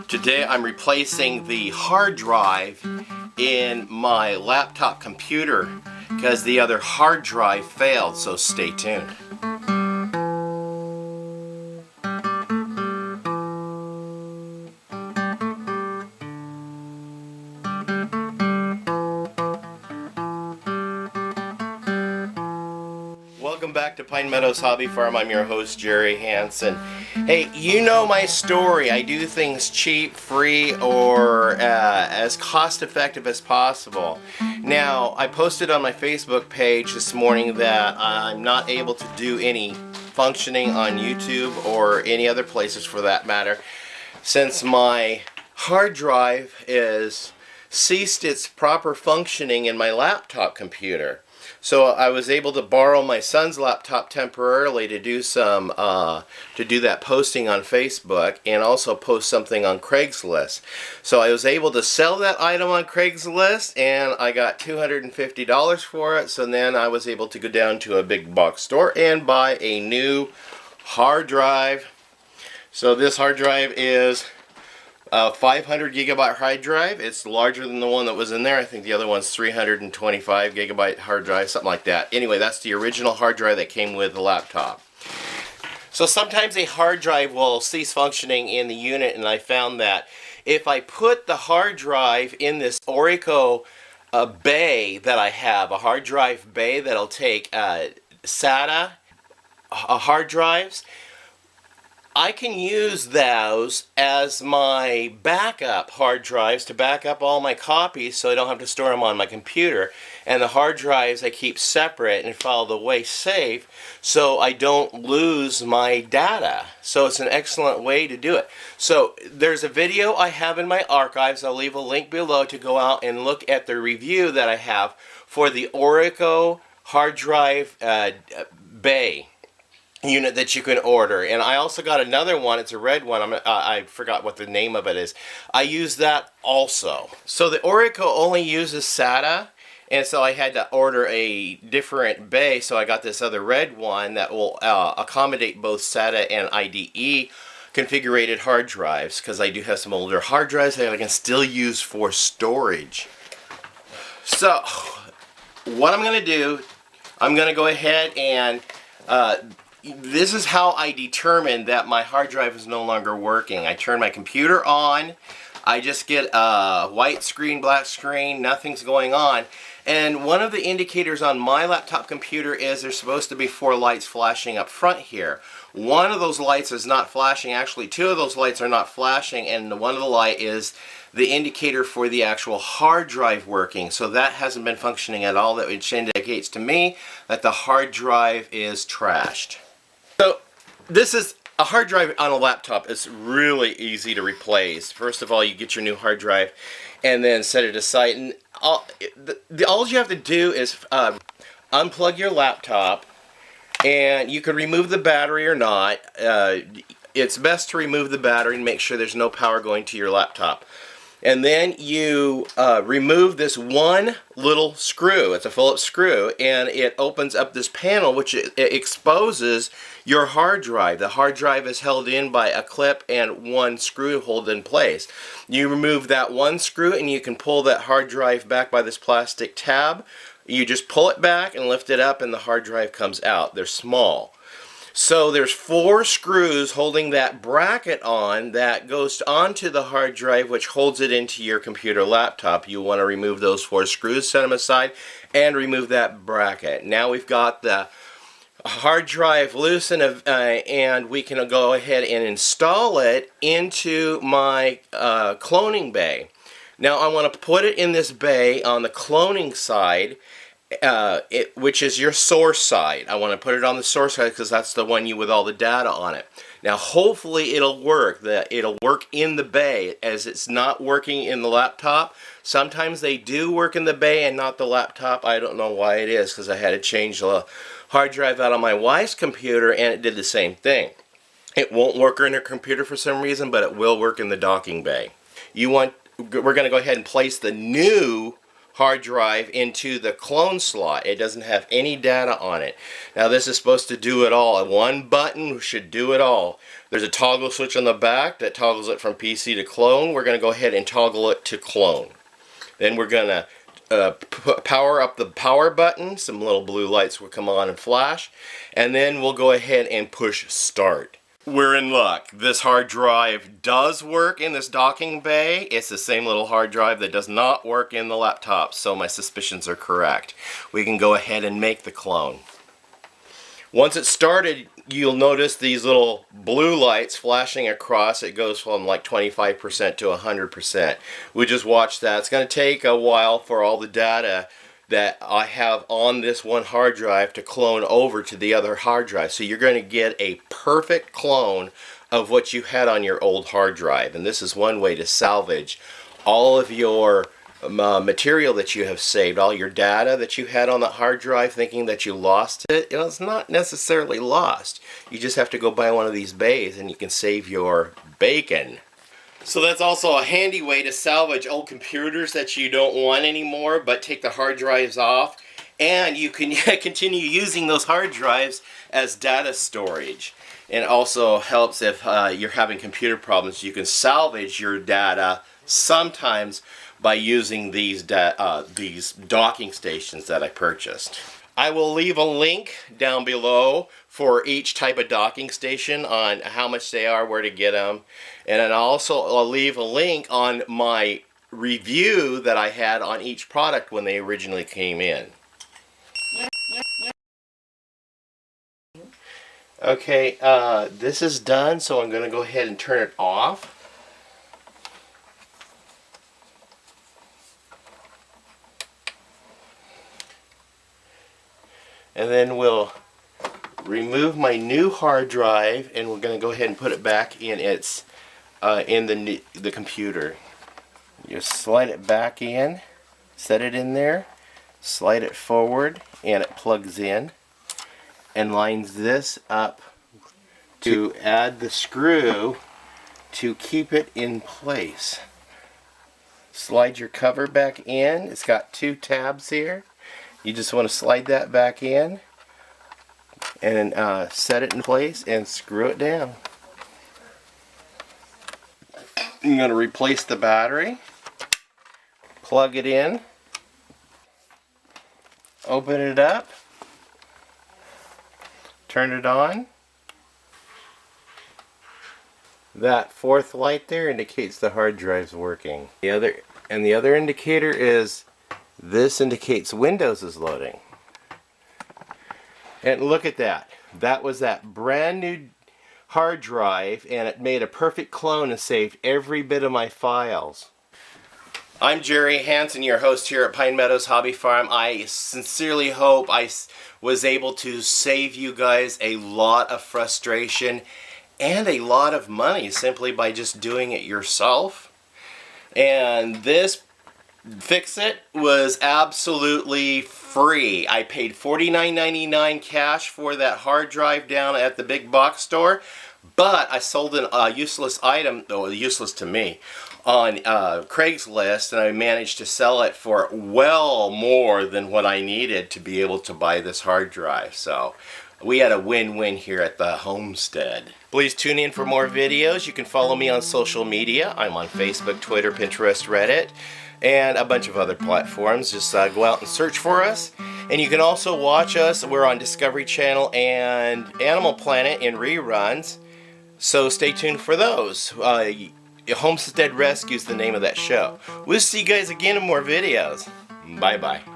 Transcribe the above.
Today I'm replacing the hard drive in my laptop computer because the other hard drive failed, so stay tuned. Welcome back to Pine Meadows Hobby Farm. I'm your host, Jerry Hansen. Hey, you know my story. I do things cheap, free, or as cost-effective as possible. Now, I posted on my Facebook page this morning that I'm not able to do any functioning on YouTube or any other places for that matter, since my hard drive is ceased its proper functioning in my laptop computer. So I was able to borrow my son's laptop temporarily to do some that posting on Facebook and also post something on Craigslist. So I was able to sell that item on Craigslist and I got $250 for it. So then I was able to go down to a big box store and buy a new hard drive. So this hard drive is a 500 gigabyte hard drive. It's larger than the one that was in there. I think the other one's 325 gigabyte hard drive, something like that. Anyway, that's the original hard drive that came with the laptop. So sometimes a hard drive will cease functioning in the unit, and I found that if I put the hard drive in this Orico bay that I have, a hard drive bay that'll take SATA hard drives, I can use those as my backup hard drives to back up all my copies so I don't have to store them on my computer. And the hard drives I keep separate and file away safe so I don't lose my data. So it's an excellent way to do it. So there's a video I have in my archives. I'll leave a link below to go out and look at the review that I have for the Orico hard drive bay unit that you can order. And I also got another one. It's a red one. I forgot what the name of it is. I use that also. So the Orico only uses SATA, and so I had to order a different bay. So I got this other red one that will accommodate both SATA and IDE configured hard drives, because I do have some older hard drives that I can still use for storage. So what I'm going to do, I'm going to go ahead and this is how I determine that my hard drive is no longer working. I turn my computer on, I just get a white screen, black screen, nothing's going on. And one of the indicators on my laptop computer is there's supposed to be 4 lights flashing up front here. One of those lights is not flashing. Actually, 2 of those lights are not flashing, and one of the light is the indicator for the actual hard drive working. So that hasn't been functioning at all, which indicates to me that the hard drive is trashed. So this is a hard drive on a laptop. It's really easy to replace. First of all, you get your new hard drive and then set it aside. And all you have to do is unplug your laptop, and you can remove the battery or not. It's best to remove the battery and make sure there's no power going to your laptop. And then you remove this one little screw. It's a Phillips screw, and it opens up this panel which it exposes your hard drive. The hard drive is held in by a clip and one screw hold in place. You remove that one screw and you can pull that hard drive back by this plastic tab. You just pull it back and lift it up and the hard drive comes out. They're small. So there's 4 screws holding that bracket on that goes onto the hard drive, which holds it into your computer laptop. You want to remove those 4 screws, set them aside, and remove that bracket. Now we've got the hard drive loose, and we can go ahead and install it into my cloning bay. Now I want to put it in this bay on the cloning side, which is your source side. I want to put it on the source side because that's the one with all the data on it. Now hopefully it'll work. It'll work in the bay, as it's not working in the laptop. Sometimes they do work in the bay and not the laptop. I don't know why it is, because I had to change the hard drive out on my wife's computer and it did the same thing. It won't work in her computer for some reason, but it will work in the docking bay. We're going to go ahead and place the new hard drive into the clone slot. It doesn't have any data on it. Now this is supposed to do it all. One button should do it all. There's a toggle switch on the back that toggles it from PC to clone. We're going to go ahead and toggle it to clone. Then we're going to power up the power button. Some little blue lights will come on and flash. And then we'll go ahead and push start. We're in luck. This hard drive does work in this docking bay. It's the same little hard drive that does not work in the laptop, so my suspicions are correct. We can go ahead and make the clone. Once it's started, you'll notice these little blue lights flashing across. It goes from like 25% to 100%. We just watch that. It's going to take a while for all the data that I have on this one hard drive to clone over to the other hard drive. So you're going to get a perfect clone of what you had on your old hard drive. And this is one way to salvage all of your material that you have saved, all your data that you had on that hard drive thinking that you lost it. You know, it's not necessarily lost. You just have to go buy one of these bays and you can save your bacon. So that's also a handy way to salvage old computers that you don't want anymore, but take the hard drives off, and you can continue using those hard drives as data storage. And it also helps if you're having computer problems. You can salvage your data sometimes by using these docking stations that I purchased. I will leave a link down below for each type of docking station on how much they are, where to get them. And then I'll leave a link on my review that I had on each product when they originally came in. Okay, this is done, so I'm going to go ahead and turn it off. And then we'll remove my new hard drive, and we're going to go ahead and put it back in its in the computer. You slide it back in, set it in there, slide it forward, and it plugs in, and lines this up to add the screw to keep it in place. Slide your cover back in. It's got two tabs here. You just want to slide that back in and set it in place and screw it down. I'm going to replace the battery, plug it in, open it up, turn it on. That fourth light there indicates the hard drive's working. The other indicator is this indicates Windows is loading. And look at that. That was that brand new hard drive, and it made a perfect clone and saved every bit of my files. I'm Jerry Hansen, your host here at Pine Meadows Hobby Farm. I sincerely hope I was able to save you guys a lot of frustration and a lot of money simply by just doing it yourself. And this Fix-It was absolutely free. I paid $49.99 cash for that hard drive down at the big box store, but I sold a useless item, though useless to me, on Craigslist, and I managed to sell it for well more than what I needed to be able to buy this hard drive. So we had a win-win here at the Homestead. Please tune in for more videos. You can follow me on social media. I'm on Facebook, Twitter, Pinterest, Reddit, and a bunch of other platforms. Just go out and search for us. And you can also watch us. We're on Discovery Channel and Animal Planet in reruns. So stay tuned for those. Homestead Rescue is the name of that show. We'll see you guys again in more videos. Bye-bye.